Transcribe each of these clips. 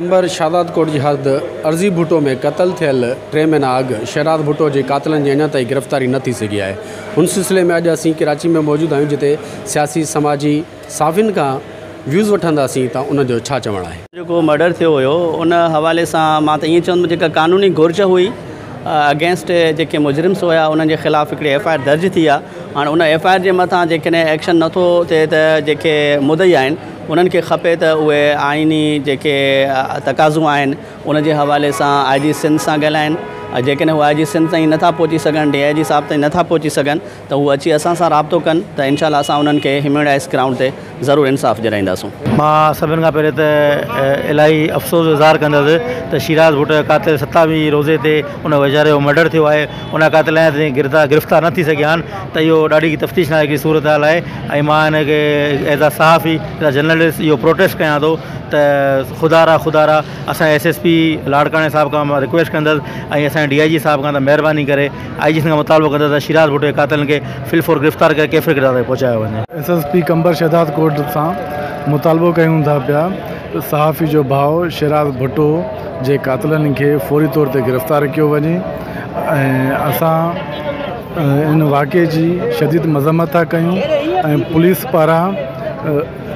कंबर शादात कोट जी हद अर्ज़ी भुट्टो में क़त्ल थियल 3 महीना अॻु शहराद भुट्टो जे कातिलनि जी अञा ताईं गिरफ़्तारी न थी सघी आहे। उन सिलसिले में अॼु असीं कराची में मौजूद आहियूं जिते सियासी समाजी साफ़िन खां व्यूज़ वठंदासीं त उनजो छा चवणु आहे। जेको मर्डर थियो हुयो उन हवाले सां मां त ईअं चवंदुमि जेका कानूनी घुर्ज हुई अगेंस्ट जेके मुजरिम्स हुआ उन्हनि जे ख़िलाफ़ु हिकिड़ी FIR दर्ज थी आहे। हाणे उन FIR जे मथां जेकॾहिं एक्शन नथो थिए त जेके मुदई आहिनि उन्हनि खे खपे त उहे आइनी जेके तक़ाज़ू आहिनि उन जे हवाले सां IG सिंध सां ॻाल्हाइनि। जेकॾहिं उहे IG सिंध ताईं नथा पहुची सघनि, DIG साहिब ताईं नथा पहुची सघनि त उहे अची असां सां राब्तो कनि त इनशाला असां उन्हनि खे ह्यूमन राइट्स ग्राउंड ते ज़रूरु इंसाफ़ ॾिराईंदासूं। मां सभिनि खां पहिरियों त इलाही अफ़सोस इज़हार कंदुसि त शिराज भुट्टो कातिल 27 रोज़े ते उन वेचारे जो मर्डर थियो आहे। उन कातिल गिरफ़्तार न थी सघिया आहिनि त इहो ॾाढी तफ़्तीशनाक हिकिड़ी सूरत हाल आहे। ऐं मां हिनखे एज़ अ सहाफ़ी एज़ अ जर्नलिस्ट इहो प्रोटेस्ट कयां थो त ख़ुदा असां SSP लाड़काणे साहिब खां मां रिक्वेस्ट कंदुसि ऐं असां DIG साहिब खां त महिरबानी करे IG खां मुतालबो कंदुसि त शिराज भुट्टो जे कातिलनि खे फिलफोर गिरफ़्तार करे कैफ़े गिरफ़्तार ते पहुचायो वञे। SSP कंबर शादात कोट सां मुतालबो कयूं था पिया त सहाफ़ी जो भाउ शिराज भुट्टो जे कातिलनि खे फौरी तौर ते गिरफ़्तार कयो वञे ऐं असां इन वाक़े जी शदीद मज़म्मत था कयूं ऐं पुलिस पारां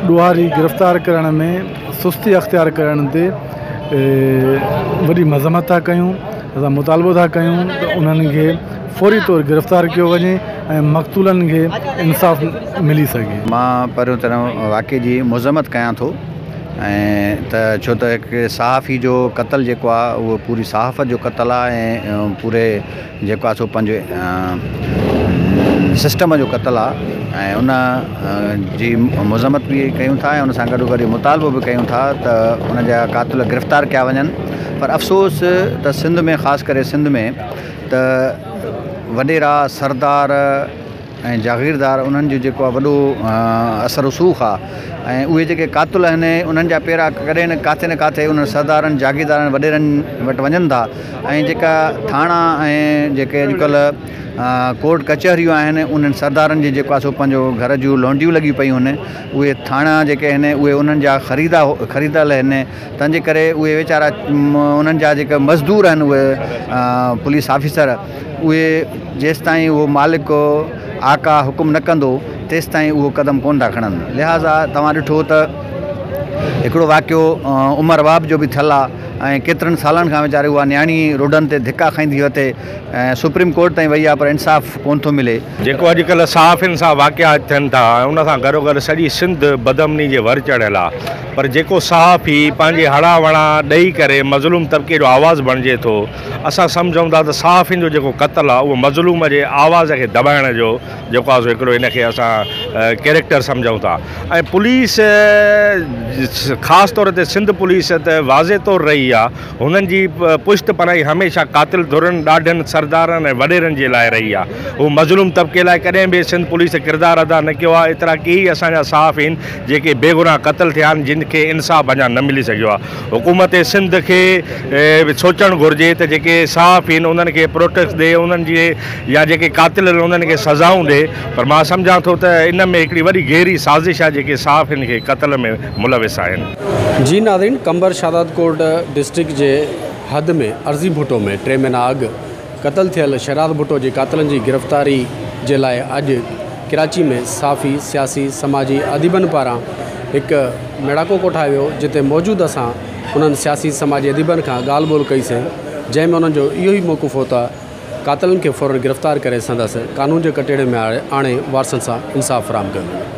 ॾोहारी गिरफ़्तार करण में सुस्ती अख़्तियार करण ते वॾी मज़म्मत था कयूं। असां मुतालबो था कयूं त उन्हनि खे फौरी तौर गिरफ़्तार कयो वञे ऐं मक़तूलनि खे इंसाफ़ मिली सघे। मां पहिरियों तरह वाक़े जी मज़म्मत कयां थो ऐं त छो त हिकु सहाफ़ी जो क़त्ल जेको आहे उहो पूरी सहाफ़त जो क़त्ल आहे ऐं पूरे जेको आहे सो पंहिंजे सिस्टम जो क़त्ल आहे ऐं उन जी मज़म्मत बि कयूं था ऐं उन सां गॾो गॾु मुतालबो बि कयूं था त उन जा कातिल गिरफ़्तार कया वञनि। पर अफ़सोस त सिंध में ख़ासि करे सिंध में त वॾेरा सरदार ऐं जागीरदार उन्हनि जो जेको आहे वॾो असर रसूख़ आहे ऐं उहे जेके कातिल आहिनि उन्हनि जा पेरा कॾहिं न काथे उन सरदारनि जागीरदारनि वॾेरनि वटि वञनि था ऐं जेका थाणा ऐं जेके अॼुकल्ह कोर्ट कचहरियूं आहिनि उन्हनि सरदारनि जे जेको आहे सो पंहिंजो घर जूं लॉन्डियूं लॻी पयूं आहिनि। उहे थाणा जेके आहिनि उहे उन्हनि जा ख़रीदल आहिनि तंहिंजे करे उहे वीचारा उन्हनि जा जेके मज़दूर आहिनि उहे पुलिस ऑफिसर उहे जेसिताईं उहो मालिक आका हुकुम न कंदो तेसिताईं उहो क़दम कोन था खणनि। लिहाज़ा तव्हां ॾिठो त हिकिड़ो वाक़ियो उमर बाब जो बि थियल आहे ऐं केतिरनि सालनि खां वीचारे उहा न्याणी रोडनि ते धिका खाईंदी हुते ऐं सुप्रीम कोर्ट ताईं वई आहे पर इंसाफ़ कोन थो मिले। जेको अॼुकल्ह सहाफ़ियुनि सां वाक़िया थियनि था उन सां गॾोगॾु सॼी सिंध बदमनी जे वर चढ़ियल आहे। पर जेको सहाफ़ी पंहिंजे हड़ा वड़ा ॾेई करे मज़लूम तबिके जो आवाज़ु बणिजे थो असां सम्झूं था त सहाफ़ियुनि जो जेको क़त्ल आहे उहो मज़लूम जे आवाज़ खे दॿाइण जो जेको आहे हिकिड़ो इनखे असां कैरेक्टर सम्झूं था। ऐं पुलिस ख़ासि तौर ते सिंध पुलिस त वाज़े तौर रही आहे हुननि जी पुश्त पनाई हमेशह कातिल धुरनि ॾाढनि सरदारनि ऐं वॾेरनि जे लाइ रही आहे। उहो मज़लूम तबिके लाइ कॾहिं बि सिंध पुलिस किरदारु अदा न कयो आहे। एतिरा कई असांजा सहाफ़ी आहिनि जेके बेगुनाह क़त्ल थिया आहिनि जिन खे इंसाफ़ अञा न मिली सघियो आहे। हुकूमत सिंध खे सोचणु घुरिजे त जेके सहाफ़ी आहिनि उन्हनि खे प्रोटेक्ट ॾे उन्हनि जे या जेके कातिल आहिनि उन्हनि खे सज़ाऊं ॾे। पर मां सम्झां थो त इन में हिकिड़ी वॾी गहरी साज़िश आहे जेके सहाफ़ियुनि खे क़त्ल में मुलविस आहिनि। जी नाज़रीन, कंबर शादात कोट डिस्ट्रिक्ट जे हद में अर्ज़ी भुट्टो में 3 महीना अॻु क़त्ल थियल शहराद भुट्टो जे कातिलनि जी गिरफ़्तारी जे लाइ अॼु कराची में साफ़ी सियासी समाजी अदीबनि पारां हिकु मेड़ाको कोठायो वियो जिते मौजूदु असां उन्हनि सियासी समाजी अदीबनि खां ॻाल्हि ॿोल कईसीं जंहिंमें उन्हनि जो इहो ई मौक़ुफ़ हो त कातिलनि खे फ़ौरन गिरफ़्तार करे संदसि कानून जे कटेड़े में आणे वारसनि सां इंसाफ़ फ़राहम कयो।